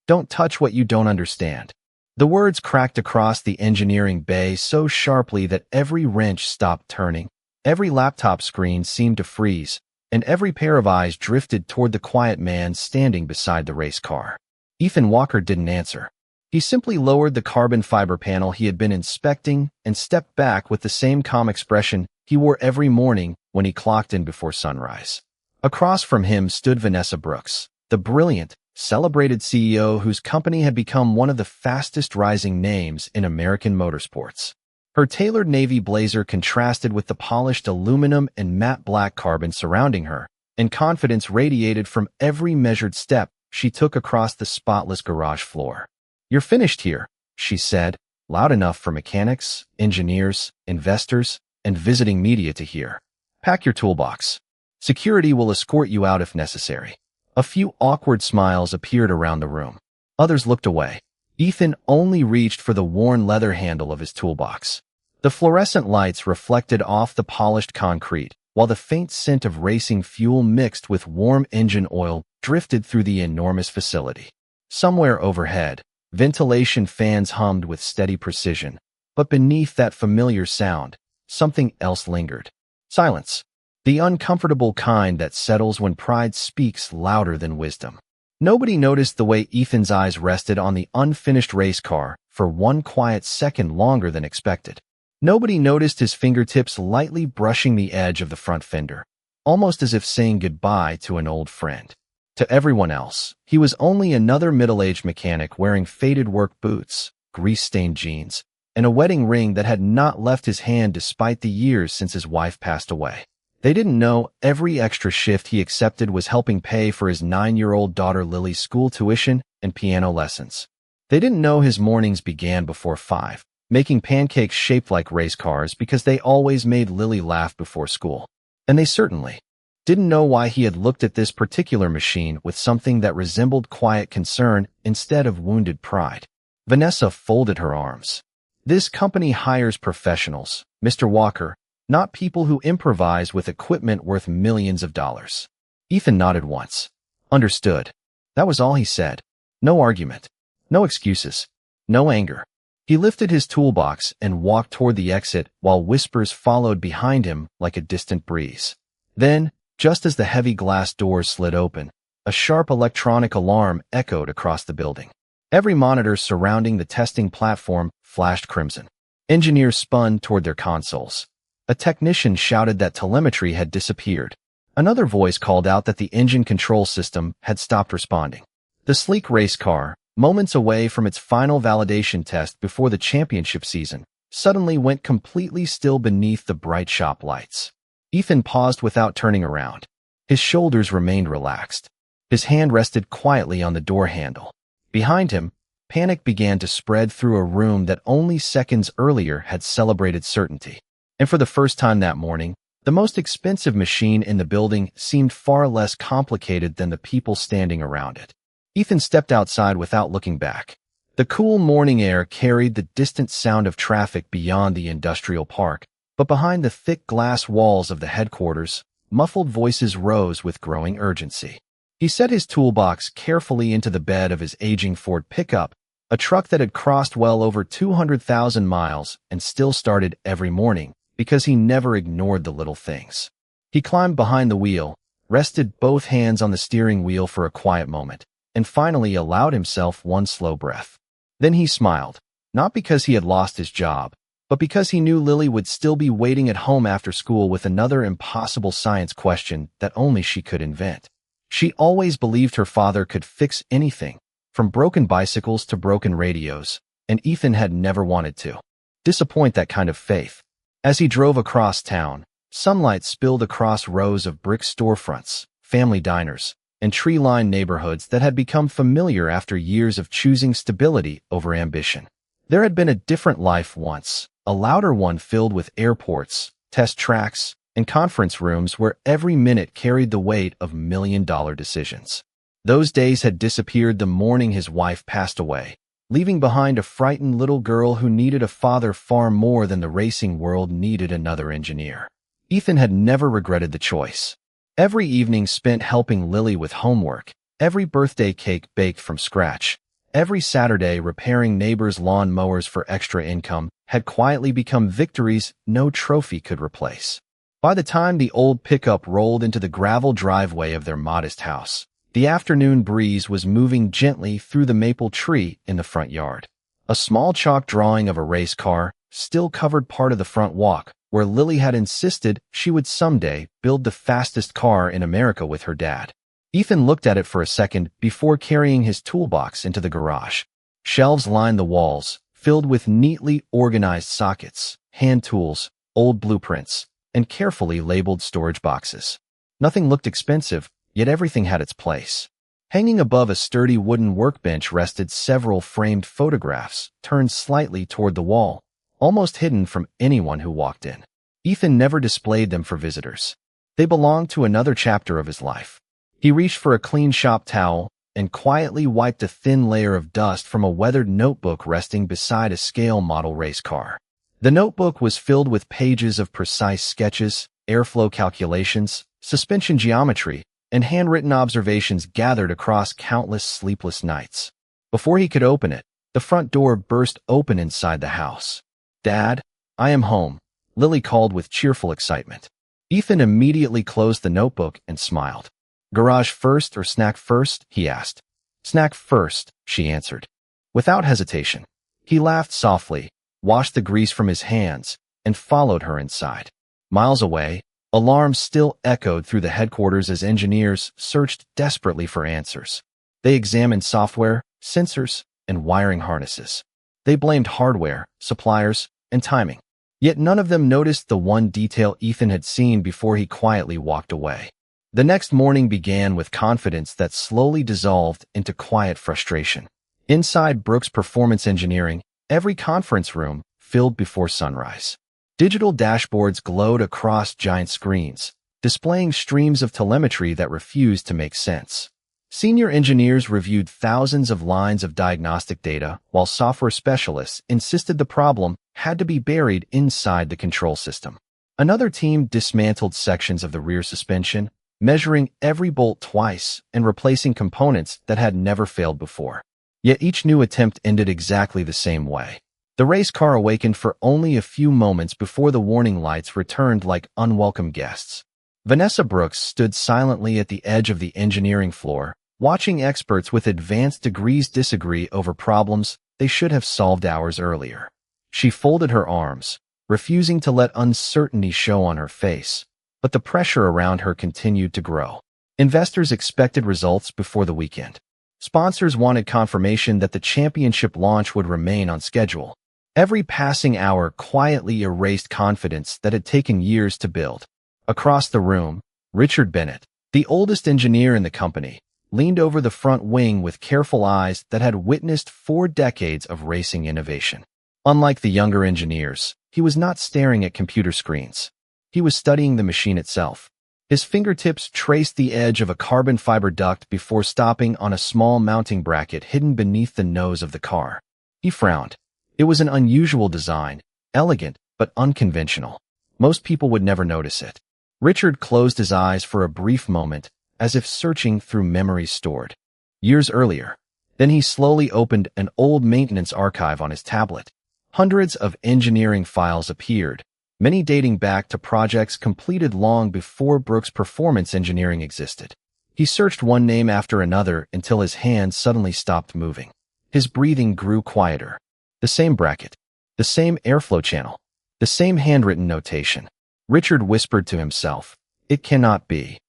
Don't touch what you don't understand. The words cracked across the engineering bay so sharply that every wrench stopped turning, every laptop screen seemed to freeze, and every pair of eyes drifted toward the quiet man standing beside the race car. Ethan Walker didn't answer. He simply lowered the carbon fiber panel he had been inspecting and stepped back with the same calm expression he wore every morning when he clocked in before sunrise. Across from him stood Vanessa Brooks, the brilliant, celebrated CEO whose company had become one of the fastest-rising names in American motorsports. Her tailored navy blazer contrasted with the polished aluminum and matte black carbon surrounding her, and confidence radiated from every measured step she took across the spotless garage floor. "You're finished here," she said, loud enough for mechanics, engineers, investors, and visiting media to hear. "Pack your toolbox. Security will escort you out if necessary." A few awkward smiles appeared around the room. Others looked away. Ethan only reached for the worn leather handle of his toolbox. The fluorescent lights reflected off the polished concrete, while the faint scent of racing fuel mixed with warm engine oil drifted through the enormous facility. Somewhere overhead, ventilation fans hummed with steady precision, but beneath that familiar sound, something else lingered. Silence. The uncomfortable kind that settles when pride speaks louder than wisdom. Nobody noticed the way Ethan's eyes rested on the unfinished race car for one quiet second longer than expected. Nobody noticed his fingertips lightly brushing the edge of the front fender, almost as if saying goodbye to an old friend. To everyone else, he was only another middle-aged mechanic wearing faded work boots, grease-stained jeans, and a wedding ring that had not left his hand despite the years since his wife passed away. They didn't know every extra shift he accepted was helping pay for his 9-year-old daughter Lily's school tuition and piano lessons. They didn't know his mornings began before 5, making pancakes shaped like race cars because they always made Lily laugh before school. And they certainly didn't know why he had looked at this particular machine with something that resembled quiet concern instead of wounded pride. Vanessa folded her arms. "This company hires professionals, Mr. Walker, not people who improvise with equipment worth millions of dollars." Ethan nodded once. Understood. That was all he said. No argument. No excuses. No anger. He lifted his toolbox and walked toward the exit while whispers followed behind him like a distant breeze. Then, just as the heavy glass doors slid open, a sharp electronic alarm echoed across the building. Every monitor surrounding the testing platform flashed crimson. Engineers spun toward their consoles. A technician shouted that telemetry had disappeared. Another voice called out that the engine control system had stopped responding. The sleek race car, moments away from its final validation test before the championship season, suddenly went completely still beneath the bright shop lights. Ethan paused without turning around. His shoulders remained relaxed. His hand rested quietly on the door handle. Behind him, panic began to spread through a room that only seconds earlier had celebrated certainty. And for the first time that morning, the most expensive machine in the building seemed far less complicated than the people standing around it. Ethan stepped outside without looking back. The cool morning air carried the distant sound of traffic beyond the industrial park, but behind the thick glass walls of the headquarters, muffled voices rose with growing urgency. He set his toolbox carefully into the bed of his aging Ford pickup, a truck that had crossed well over 200,000 miles and still started every morning, because he never ignored the little things. He climbed behind the wheel, rested both hands on the steering wheel for a quiet moment, and finally allowed himself one slow breath. Then he smiled, not because he had lost his job, but because he knew Lily would still be waiting at home after school with another impossible science question that only she could invent. She always believed her father could fix anything, from broken bicycles to broken radios, and Ethan had never wanted to disappoint that kind of faith. As he drove across town, sunlight spilled across rows of brick storefronts, family diners, and tree-lined neighborhoods that had become familiar after years of choosing stability over ambition. There had been a different life once, a louder one filled with airports, test tracks, and conference rooms where every minute carried the weight of million-dollar decisions. Those days had disappeared the morning his wife passed away, leaving behind a frightened little girl who needed a father far more than the racing world needed another engineer. Ethan had never regretted the choice. Every evening spent helping Lily with homework, every birthday cake baked from scratch, Every Saturday, repairing neighbors' lawn mowers for extra income had quietly become victories no trophy could replace. By the time the old pickup rolled into the gravel driveway of their modest house, the afternoon breeze was moving gently through the maple tree in the front yard. A small chalk drawing of a race car still covered part of the front walk, where Lily had insisted she would someday build the fastest car in America with her dad. Ethan looked at it for a second before carrying his toolbox into the garage. Shelves lined the walls, filled with neatly organized sockets, hand tools, old blueprints, and carefully labeled storage boxes. Nothing looked expensive, yet everything had its place. Hanging above a sturdy wooden workbench rested several framed photographs, turned slightly toward the wall, almost hidden from anyone who walked in. Ethan never displayed them for visitors. They belonged to another chapter of his life. He reached for a clean shop towel and quietly wiped a thin layer of dust from a weathered notebook resting beside a scale model race car. The notebook was filled with pages of precise sketches, airflow calculations, suspension geometry, and handwritten observations gathered across countless sleepless nights. Before he could open it, the front door burst open inside the house. "Dad, I am home," Lily called with cheerful excitement. Ethan immediately closed the notebook and smiled. "Garage first or snack first?" he asked. "Snack first," she answered. Without hesitation, he laughed softly, washed the grease from his hands, and followed her inside. Miles away, alarms still echoed through the headquarters as engineers searched desperately for answers. They examined software, sensors, and wiring harnesses. They blamed hardware, suppliers, and timing. Yet none of them noticed the one detail Ethan had seen before he quietly walked away. The next morning began with confidence that slowly dissolved into quiet frustration. Inside Brooks Performance Engineering, every conference room filled before sunrise. Digital dashboards glowed across giant screens, displaying streams of telemetry that refused to make sense. Senior engineers reviewed thousands of lines of diagnostic data, while software specialists insisted the problem had to be buried inside the control system. Another team dismantled sections of the rear suspension, measuring every bolt twice and replacing components that had never failed before. Yet each new attempt ended exactly the same way. The race car awakened for only a few moments before the warning lights returned like unwelcome guests. Vanessa Brooks stood silently at the edge of the engineering floor, watching experts with advanced degrees disagree over problems they should have solved hours earlier. She folded her arms, refusing to let uncertainty show on her face, but the pressure around her continued to grow. Investors expected results before the weekend. Sponsors wanted confirmation that the championship launch would remain on schedule. Every passing hour quietly erased confidence that had taken years to build. Across the room, Richard Bennett, the oldest engineer in the company, leaned over the front wing with careful eyes that had witnessed 4 decades of racing innovation. Unlike the younger engineers, he was not staring at computer screens. He was studying the machine itself. His fingertips traced the edge of a carbon fiber duct before stopping on a small mounting bracket hidden beneath the nose of the car. He frowned. It was an unusual design, elegant but unconventional. Most people would never notice it. Richard closed his eyes for a brief moment, as if searching through memories stored years earlier. Then he slowly opened an old maintenance archive on his tablet. Hundreds of engineering files appeared, many dating back to projects completed long before Brooks Performance Engineering existed. He searched one name after another until his hands suddenly stopped moving. His breathing grew quieter. The same bracket, the same airflow channel, the same handwritten notation. Richard whispered to himself, "It cannot be."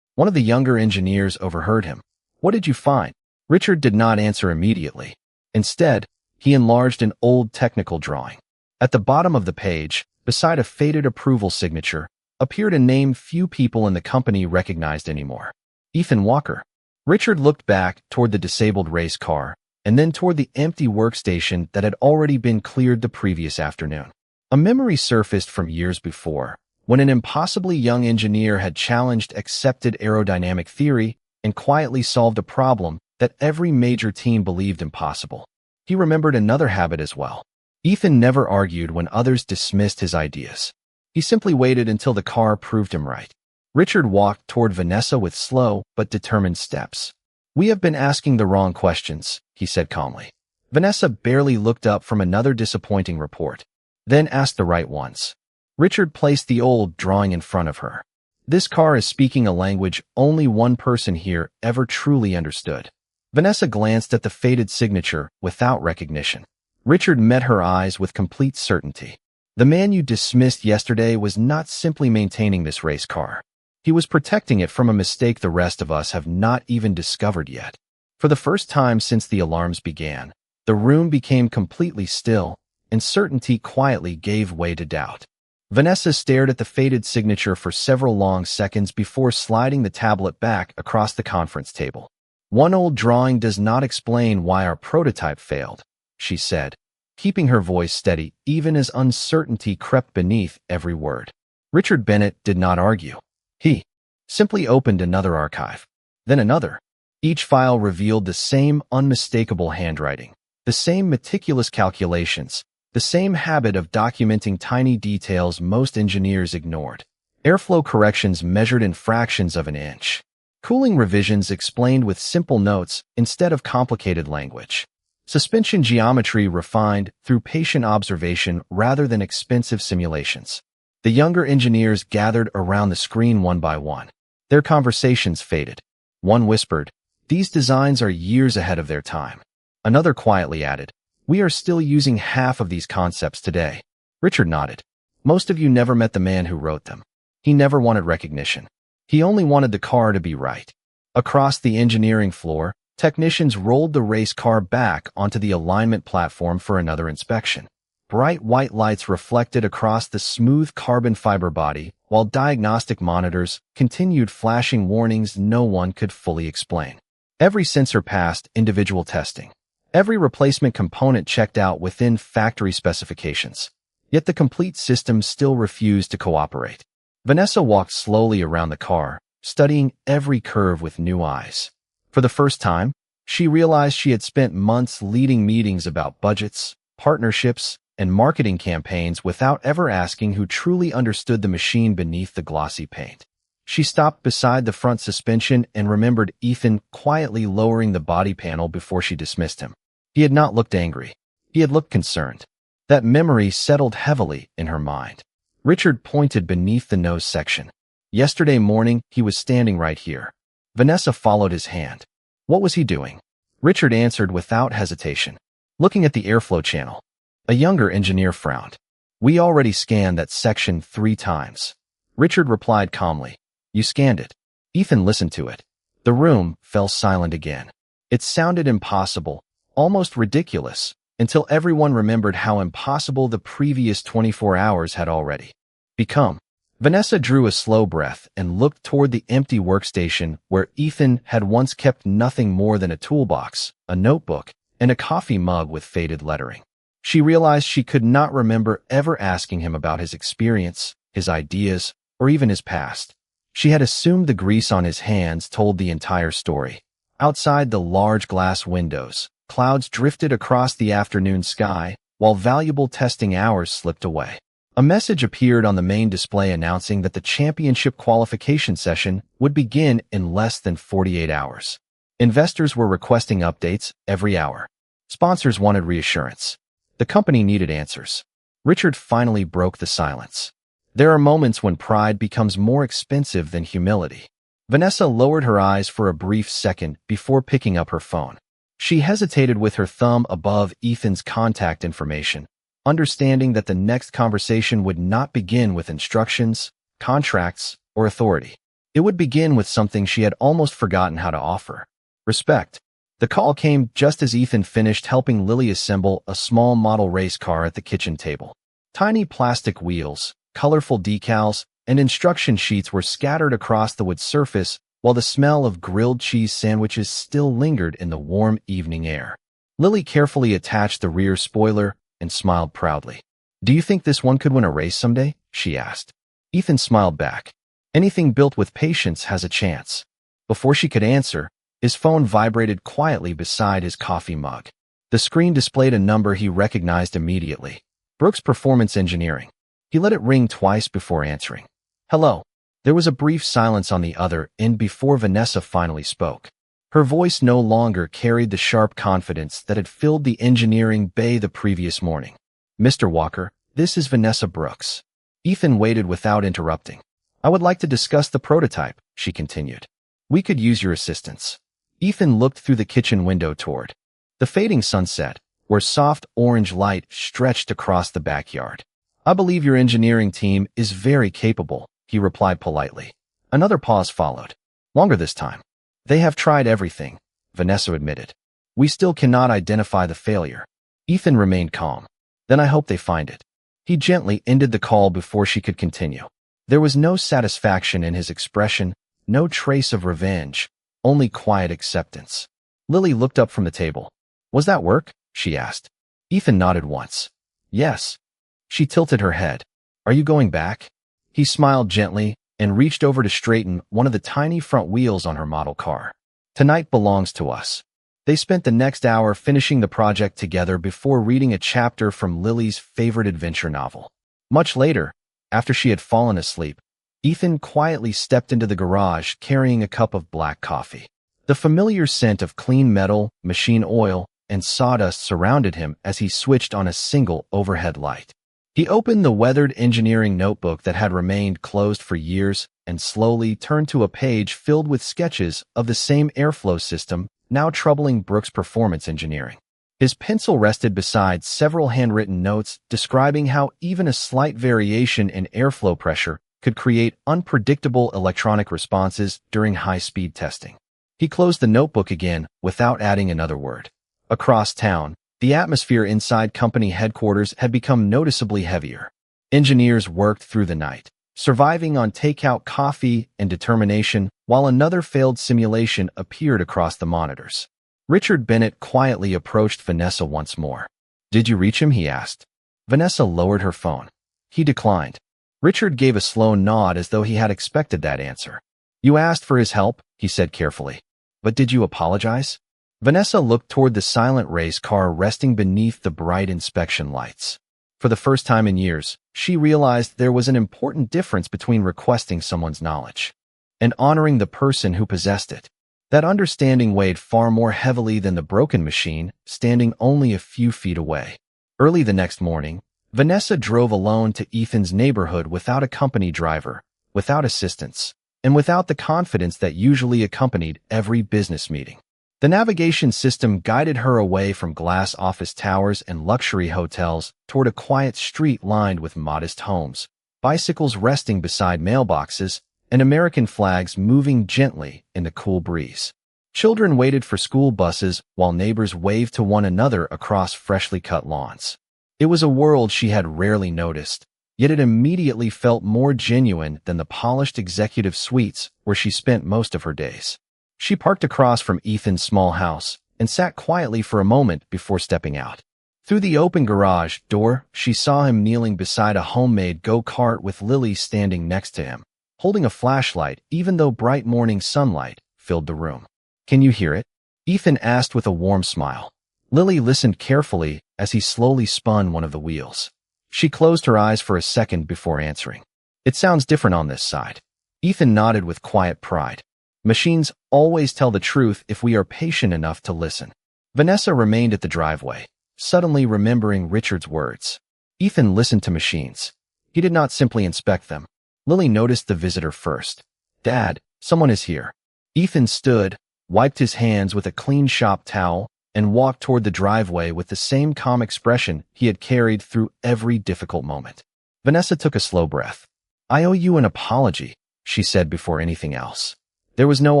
One of the younger engineers overheard him. "What did you find?" Richard did not answer immediately. Instead, he enlarged an old technical drawing. At the bottom of the page, beside a faded approval signature, appeared a name few people in the company recognized anymore. Ethan Walker. Richard looked back toward the disabled race car, and then toward the empty workstation that had already been cleared the previous afternoon. A memory surfaced from years before, when an impossibly young engineer had challenged accepted aerodynamic theory and quietly solved a problem that every major team believed impossible. He remembered another habit as well. Ethan never argued when others dismissed his ideas. He simply waited until the car proved him right. Richard walked toward Vanessa with slow but determined steps. "We have been asking the wrong questions," he said calmly. Vanessa barely looked up from another disappointing report, then asked the right ones. Richard placed the old drawing in front of her. "This car is speaking a language only one person here ever truly understood." Vanessa glanced at the faded signature without recognition. Richard met her eyes with complete certainty. "The man you dismissed yesterday was not simply maintaining this race car. He was protecting it from a mistake the rest of us have not even discovered yet." For the first time since the alarms began, the room became completely still, and certainty quietly gave way to doubt. Vanessa stared at the faded signature for several long seconds before sliding the tablet back across the conference table. "One old drawing does not explain why our prototype failed," she said, keeping her voice steady even as uncertainty crept beneath every word. Richard Bennett did not argue. He simply opened another archive, then another. Each file revealed the same unmistakable handwriting, the same meticulous calculations, the same habit of documenting tiny details most engineers ignored. Airflow corrections measured in fractions of an inch. Cooling revisions explained with simple notes instead of complicated language. Suspension geometry refined through patient observation rather than expensive simulations. The younger engineers gathered around the screen one by one. Their conversations faded. One whispered, "These designs are years ahead of their time." Another quietly added, "We are still using half of these concepts today." Richard nodded. "Most of you never met the man who wrote them. He never wanted recognition. He only wanted the car to be right." Across the engineering floor, technicians rolled the race car back onto the alignment platform for another inspection. Bright white lights reflected across the smooth carbon fiber body, while diagnostic monitors continued flashing warnings no one could fully explain. Every sensor passed individual testing. Every replacement component checked out within factory specifications. Yet the complete system still refused to cooperate. Vanessa walked slowly around the car, studying every curve with new eyes. For the first time, she realized she had spent months leading meetings about budgets, partnerships, and marketing campaigns without ever asking who truly understood the machine beneath the glossy paint. She stopped beside the front suspension and remembered Ethan quietly lowering the body panel before she dismissed him. He had not looked angry. He had looked concerned. That memory settled heavily in her mind. Richard pointed beneath the nose section. Yesterday morning, he was standing right here. Vanessa followed his hand. What was he doing? Richard answered without hesitation. Looking at the airflow channel. A younger engineer frowned. "We already scanned that section 3 times. Richard replied calmly. "You scanned it." Ethan listened to it. The room fell silent again. It sounded impossible, almost ridiculous, until everyone remembered how impossible the previous 24 hours had already become. Vanessa drew a slow breath and looked toward the empty workstation where Ethan had once kept nothing more than a toolbox, a notebook, and a coffee mug with faded lettering. She realized she could not remember ever asking him about his experience, his ideas, or even his past. She had assumed the grease on his hands told the entire story. Outside the large glass windows, clouds drifted across the afternoon sky, while valuable testing hours slipped away. A message appeared on the main display announcing that the championship qualification session would begin in less than 48 hours. Investors were requesting updates every hour. Sponsors wanted reassurance. The company needed answers. Richard finally broke the silence. There are moments when pride becomes more expensive than humility. Vanessa lowered her eyes for a brief second before picking up her phone. She hesitated with her thumb above Ethan's contact information, understanding that the next conversation would not begin with instructions, contracts, or authority. It would begin with something she had almost forgotten how to offer: respect. The call came just as Ethan finished helping Lily assemble a small model race car at the kitchen table. Tiny plastic wheels, colorful decals, and instruction sheets were scattered across the wood surface, while the smell of grilled cheese sandwiches still lingered in the warm evening air. Lily carefully attached the rear spoiler and smiled proudly. "Do you think this one could win a race someday?" she asked. Ethan smiled back. "Anything built with patience has a chance." Before she could answer, his phone vibrated quietly beside his coffee mug. The screen displayed a number he recognized immediately. Brooks Performance Engineering. He let it ring twice before answering. "Hello." There was a brief silence on the other end before Vanessa finally spoke. Her voice no longer carried the sharp confidence that had filled the engineering bay the previous morning. "Mr. Walker, this is Vanessa Brooks." Ethan waited without interrupting. "I would like to discuss the prototype," she continued. "We could use your assistance." Ethan looked through the kitchen window toward the fading sunset, where soft orange light stretched across the backyard. "I believe your engineering team is very capable," he replied politely. Another pause followed. "Longer this time." "They have tried everything," Vanessa admitted. "We still cannot identify the failure." Ethan remained calm. "Then I hope they find it." He gently ended the call before she could continue. There was no satisfaction in his expression, no trace of revenge, only quiet acceptance. Lily looked up from the table. "Was that work?" she asked. Ethan nodded once. "Yes." She tilted her head. "Are you going back?" He smiled gently and reached over to straighten one of the tiny front wheels on her model car. "Tonight belongs to us." They spent the next hour finishing the project together before reading a chapter from Lily's favorite adventure novel. Much later, after she had fallen asleep, Ethan quietly stepped into the garage carrying a cup of black coffee. The familiar scent of clean metal, machine oil, and sawdust surrounded him as he switched on a single overhead light. He opened the weathered engineering notebook that had remained closed for years and slowly turned to a page filled with sketches of the same airflow system now troubling Brooks' performance engineering. His pencil rested beside several handwritten notes describing how even a slight variation in airflow pressure could create unpredictable electronic responses during high-speed testing. He closed the notebook again without adding another word. Across town, the atmosphere inside company headquarters had become noticeably heavier. Engineers worked through the night, surviving on takeout coffee and determination while another failed simulation appeared across the monitors. Richard Bennett quietly approached Vanessa once more. "Did you reach him?" he asked. Vanessa lowered her phone. He declined. Richard gave a slow nod as though he had expected that answer. "You asked for his help," he said carefully. "But did you apologize?" Vanessa looked toward the silent race car resting beneath the bright inspection lights. For the first time in years, she realized there was an important difference between requesting someone's knowledge and honoring the person who possessed it. That understanding weighed far more heavily than the broken machine, standing only a few feet away. Early the next morning, Vanessa drove alone to Ethan's neighborhood without a company driver, without assistance, and without the confidence that usually accompanied every business meeting. The navigation system guided her away from glass office towers and luxury hotels toward a quiet street lined with modest homes, bicycles resting beside mailboxes, and American flags moving gently in the cool breeze. Children waited for school buses while neighbors waved to one another across freshly cut lawns. It was a world she had rarely noticed, yet it immediately felt more genuine than the polished executive suites where she spent most of her days. She parked across from Ethan's small house and sat quietly for a moment before stepping out. Through the open garage door, she saw him kneeling beside a homemade go-kart with Lily standing next to him, holding a flashlight even though bright morning sunlight filled the room. "Can you hear it?" Ethan asked with a warm smile. Lily listened carefully as he slowly spun one of the wheels. She closed her eyes for a second before answering. "It sounds different on this side." Ethan nodded with quiet pride. "Machines always tell the truth if we are patient enough to listen." Vanessa remained at the driveway, suddenly remembering Richard's words. Ethan listened to machines. He did not simply inspect them. Lily noticed the visitor first. "Dad, someone is here." Ethan stood, wiped his hands with a clean shop towel, and walked toward the driveway with the same calm expression he had carried through every difficult moment. Vanessa took a slow breath. "I owe you an apology," she said before anything else. There was no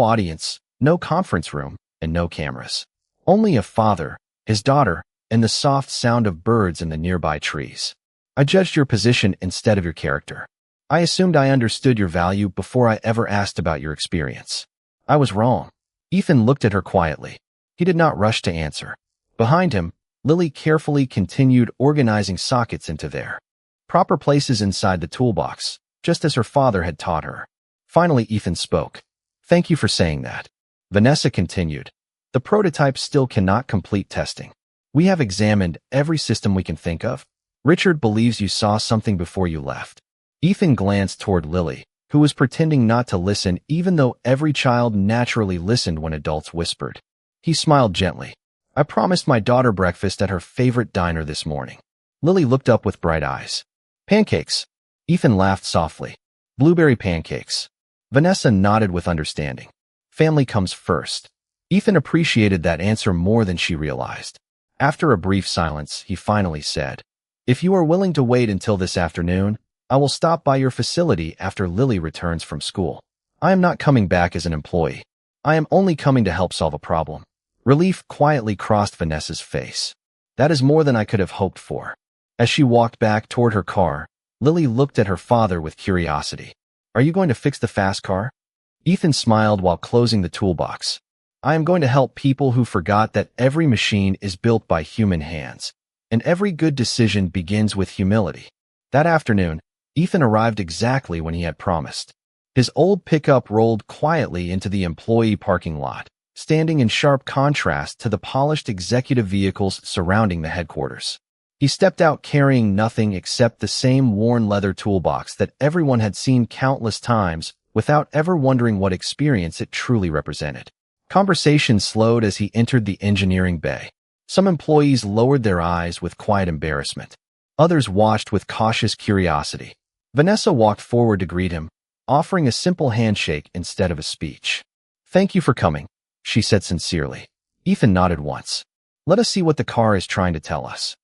audience, no conference room, and no cameras. Only a father, his daughter, and the soft sound of birds in the nearby trees. "I judged your position instead of your character. I assumed I understood your value before I ever asked about your experience. I was wrong." Ethan looked at her quietly. He did not rush to answer. Behind him, Lily carefully continued organizing sockets into their proper places inside the toolbox, just as her father had taught her. Finally, Ethan spoke. "Thank you for saying that." Vanessa continued. "The prototype still cannot complete testing. We have examined every system we can think of. Richard believes you saw something before you left." Ethan glanced toward Lily, who was pretending not to listen even though every child naturally listened when adults whispered. He smiled gently. I promised my daughter breakfast at her favorite diner this morning. Lily looked up with bright eyes. Pancakes. Ethan laughed softly. Blueberry pancakes. Vanessa nodded with understanding. Family comes first. Ethan appreciated that answer more than she realized. After a brief silence, he finally said, If you are willing to wait until this afternoon, I will stop by your facility after Lily returns from school. I am not coming back as an employee. I am only coming to help solve a problem. Relief quietly crossed Vanessa's face. That is more than I could have hoped for. As she walked back toward her car, Lily looked at her father with curiosity. Are you going to fix the fast car? Ethan smiled while closing the toolbox. I am going to help people who forgot that every machine is built by human hands, and every good decision begins with humility. That afternoon, Ethan arrived exactly when he had promised. His old pickup rolled quietly into the employee parking lot, standing in sharp contrast to the polished executive vehicles surrounding the headquarters. He stepped out carrying nothing except the same worn leather toolbox that everyone had seen countless times without ever wondering what experience it truly represented. Conversation slowed as he entered the engineering bay. Some employees lowered their eyes with quiet embarrassment. Others watched with cautious curiosity. Vanessa walked forward to greet him, offering a simple handshake instead of a speech. Thank you for coming, she said sincerely. Ethan nodded once. Let us see what the car is trying to tell us.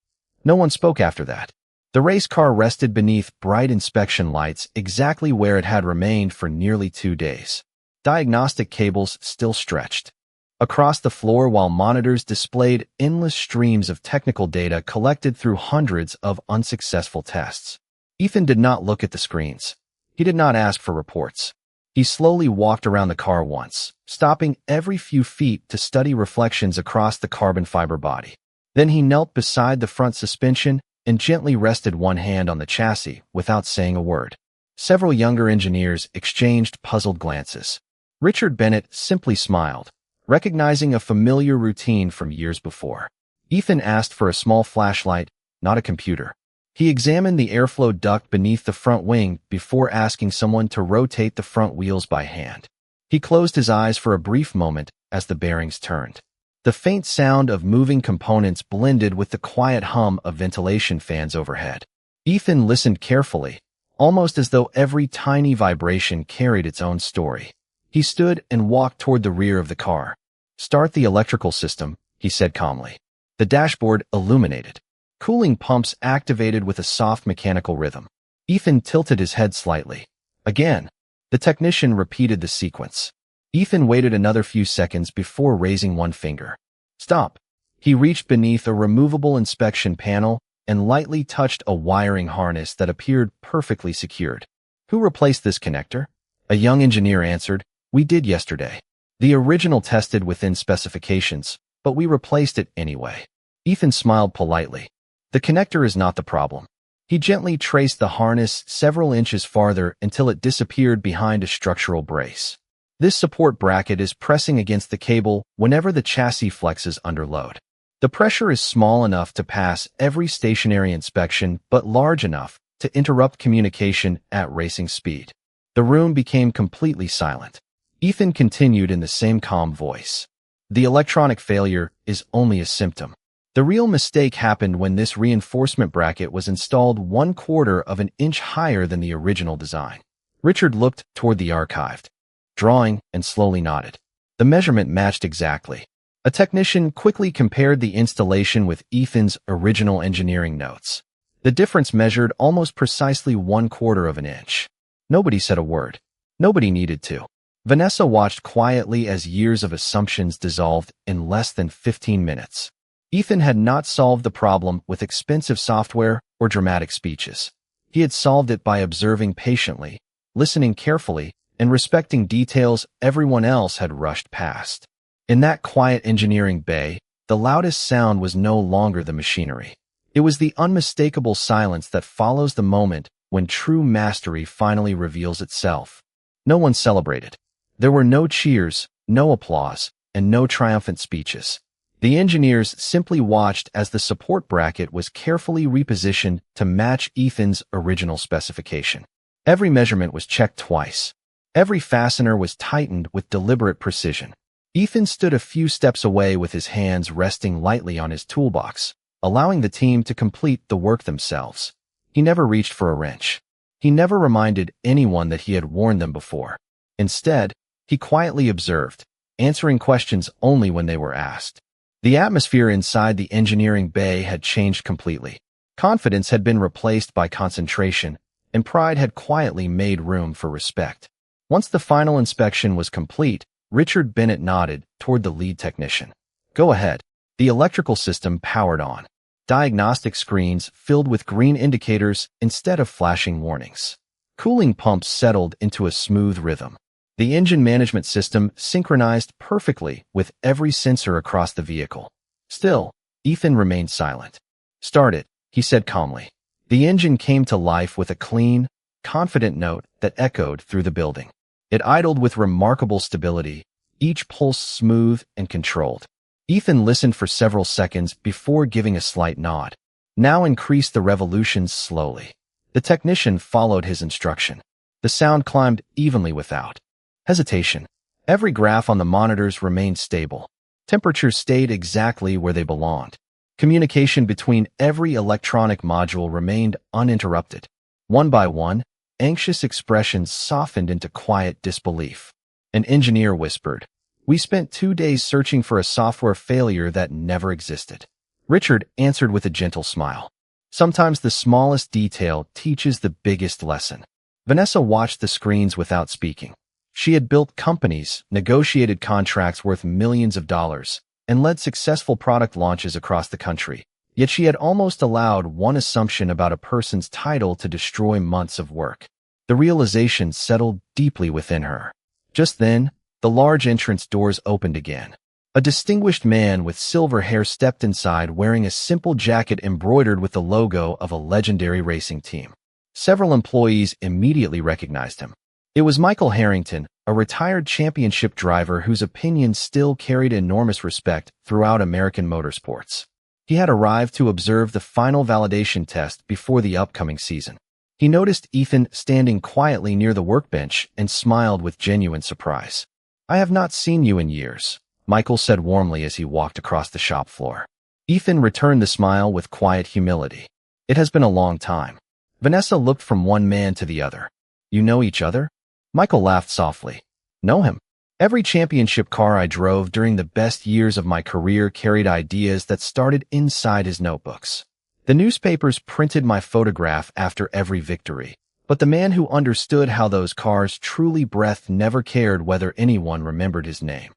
No one spoke after that. The race car rested beneath bright inspection lights exactly where it had remained for nearly 2 days. Diagnostic cables still stretched across the floor while monitors displayed endless streams of technical data collected through hundreds of unsuccessful tests. Ethan did not look at the screens. He did not ask for reports. He slowly walked around the car once, stopping every few feet to study reflections across the carbon fiber body. Then he knelt beside the front suspension and gently rested one hand on the chassis without saying a word. Several younger engineers exchanged puzzled glances. Richard Bennett simply smiled, recognizing a familiar routine from years before. Ethan asked for a small flashlight, not a computer. He examined the airflow duct beneath the front wing before asking someone to rotate the front wheels by hand. He closed his eyes for a brief moment as the bearings turned. The faint sound of moving components blended with the quiet hum of ventilation fans overhead. Ethan listened carefully, almost as though every tiny vibration carried its own story. He stood and walked toward the rear of the car. Start the electrical system, he said calmly. The dashboard illuminated. Cooling pumps activated with a soft mechanical rhythm. Ethan tilted his head slightly. Again, the technician repeated the sequence. Ethan waited another few seconds before raising one finger. Stop. He reached beneath a removable inspection panel and lightly touched a wiring harness that appeared perfectly secured. Who replaced this connector? A young engineer answered, We did yesterday. The original tested within specifications, but we replaced it anyway. Ethan smiled politely. The connector is not the problem. He gently traced the harness several inches farther until it disappeared behind a structural brace. This support bracket is pressing against the cable whenever the chassis flexes under load. The pressure is small enough to pass every stationary inspection, but large enough to interrupt communication at racing speed. The room became completely silent. Ethan continued in the same calm voice. The electronic failure is only a symptom. The real mistake happened when this reinforcement bracket was installed 1/4 of an inch higher than the original design. Richard looked toward the archived drawing and slowly nodded. The measurement matched exactly. A technician quickly compared the installation with Ethan's original engineering notes. The difference measured almost precisely 1/4 of an inch. Nobody said a word. Nobody needed to. Vanessa watched quietly as years of assumptions dissolved in less than 15 minutes. Ethan had not solved the problem with expensive software or dramatic speeches. He had solved it by observing patiently, listening carefully, and respecting details everyone else had rushed past. In that quiet engineering bay, the loudest sound was no longer the machinery. It was the unmistakable silence that follows the moment when true mastery finally reveals itself. No one celebrated. There were no cheers, no applause, and no triumphant speeches. The engineers simply watched as the support bracket was carefully repositioned to match Ethan's original specification. Every measurement was checked twice. Every fastener was tightened with deliberate precision. Ethan stood a few steps away with his hands resting lightly on his toolbox, allowing the team to complete the work themselves. He never reached for a wrench. He never reminded anyone that he had warned them before. Instead, he quietly observed, answering questions only when they were asked. The atmosphere inside the engineering bay had changed completely. Confidence had been replaced by concentration, and pride had quietly made room for respect. Once the final inspection was complete, Richard Bennett nodded toward the lead technician. "Go ahead." The electrical system powered on. Diagnostic screens filled with green indicators instead of flashing warnings. Cooling pumps settled into a smooth rhythm. The engine management system synchronized perfectly with every sensor across the vehicle. Still, Ethan remained silent. "Start it," he said calmly. The engine came to life with a clean, confident note that echoed through the building. It idled with remarkable stability, each pulse smooth and controlled. Ethan listened for several seconds before giving a slight nod. "Now increase the revolutions slowly." The technician followed his instruction. The sound climbed evenly without hesitation. Every graph on the monitors remained stable. Temperatures stayed exactly where they belonged. Communication between every electronic module remained uninterrupted. One by one, anxious expressions softened into quiet disbelief. An engineer whispered, "We spent 2 days searching for a software failure that never existed." Richard answered with a gentle smile. Sometimes the smallest detail teaches the biggest lesson. Vanessa watched the screens without speaking. She had built companies, negotiated contracts worth millions of dollars, and led successful product launches across the country. Yet she had almost allowed one assumption about a person's title to destroy months of work. The realization settled deeply within her. Just then, the large entrance doors opened again. A distinguished man with silver hair stepped inside wearing a simple jacket embroidered with the logo of a legendary racing team. Several employees immediately recognized him. It was Michael Harrington, a retired championship driver whose opinion still carried enormous respect throughout American motorsports. He had arrived to observe the final validation test before the upcoming season. He noticed Ethan standing quietly near the workbench and smiled with genuine surprise. "I have not seen you in years," Michael said warmly as he walked across the shop floor. Ethan returned the smile with quiet humility. "It has been a long time." Vanessa looked from one man to the other. "You know each other?" Michael laughed softly. "Know him? Every championship car I drove during the best years of my career carried ideas that started inside his notebooks. The newspapers printed my photograph after every victory, but the man who understood how those cars truly breathed never cared whether anyone remembered his name."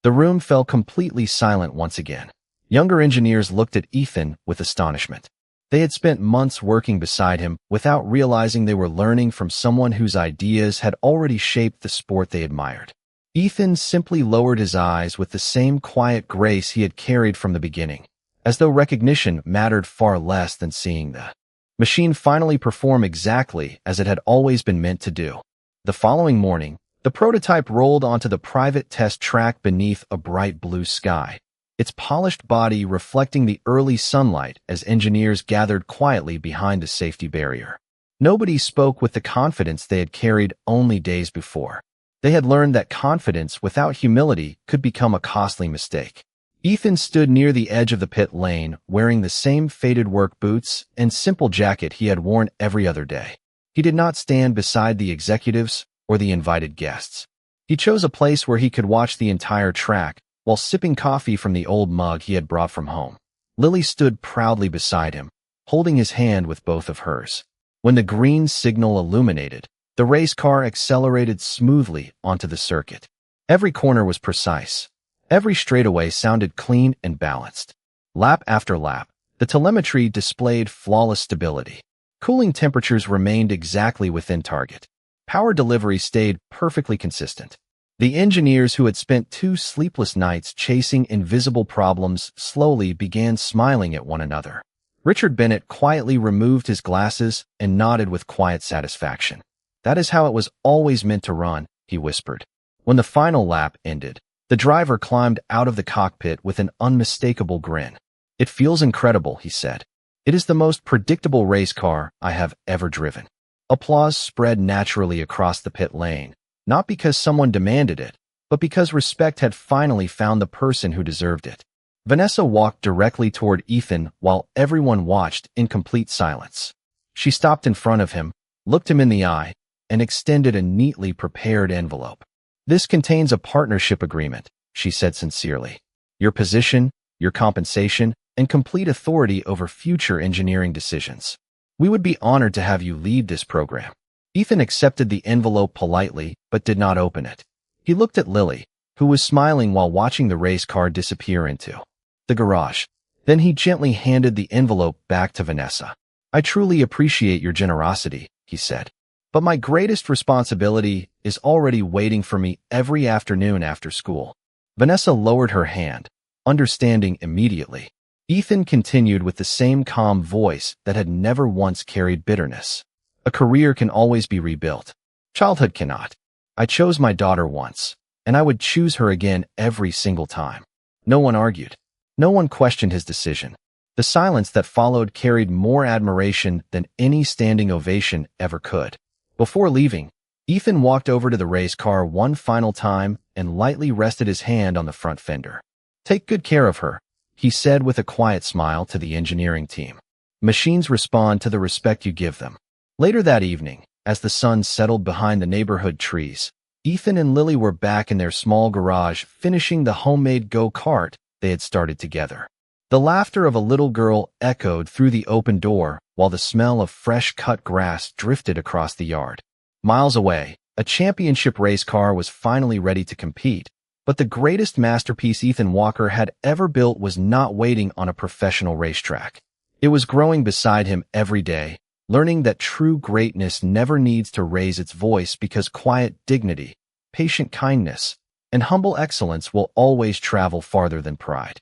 The room fell completely silent once again. Younger engineers looked at Ethan with astonishment. They had spent months working beside him without realizing they were learning from someone whose ideas had already shaped the sport they admired. Ethan simply lowered his eyes with the same quiet grace he had carried from the beginning, as though recognition mattered far less than seeing the machine finally perform exactly as it had always been meant to do. The following morning, the prototype rolled onto the private test track beneath a bright blue sky, its polished body reflecting the early sunlight as engineers gathered quietly behind the safety barrier. Nobody spoke with the confidence they had carried only days before. They had learned that confidence without humility could become a costly mistake. Ethan stood near the edge of the pit lane, wearing the same faded work boots and simple jacket he had worn every other day. He did not stand beside the executives or the invited guests. He chose a place where he could watch the entire track while sipping coffee from the old mug he had brought from home. Lily stood proudly beside him, holding his hand with both of hers. When the green signal illuminated, the race car accelerated smoothly onto the circuit. Every corner was precise. Every straightaway sounded clean and balanced. Lap after lap, the telemetry displayed flawless stability. Cooling temperatures remained exactly within target. Power delivery stayed perfectly consistent. The engineers who had spent 2 sleepless nights chasing invisible problems slowly began smiling at one another. Richard Bennett quietly removed his glasses and nodded with quiet satisfaction. "That is how it was always meant to run," he whispered. When the final lap ended, the driver climbed out of the cockpit with an unmistakable grin. "It feels incredible," he said. "It is the most predictable race car I have ever driven." Applause spread naturally across the pit lane, not because someone demanded it, but because respect had finally found the person who deserved it. Vanessa walked directly toward Ethan while everyone watched in complete silence. She stopped in front of him, looked him in the eye, and extended a neatly prepared envelope. "This contains a partnership agreement," she said sincerely. "Your position, your compensation, and complete authority over future engineering decisions. We would be honored to have you lead this program." Ethan accepted the envelope politely, but did not open it. He looked at Lily, who was smiling while watching the race car disappear into the garage. Then he gently handed the envelope back to Vanessa. "I truly appreciate your generosity," he said. "But my greatest responsibility is already waiting for me every afternoon after school." Vanessa lowered her hand, understanding immediately. Ethan continued with the same calm voice that had never once carried bitterness. "A career can always be rebuilt. Childhood cannot. I chose my daughter once, and I would choose her again every single time." No one argued. No one questioned his decision. The silence that followed carried more admiration than any standing ovation ever could. Before leaving, Ethan walked over to the race car one final time and lightly rested his hand on the front fender. "Take good care of her," he said with a quiet smile to the engineering team. "Machines respond to the respect you give them." Later that evening, as the sun settled behind the neighborhood trees, Ethan and Lily were back in their small garage finishing the homemade go-kart they had started together. The laughter of a little girl echoed through the open door while the smell of fresh-cut grass drifted across the yard. Miles away, a championship race car was finally ready to compete, but the greatest masterpiece Ethan Walker had ever built was not waiting on a professional racetrack. It was growing beside him every day, learning that true greatness never needs to raise its voice because quiet dignity, patient kindness, and humble excellence will always travel farther than pride.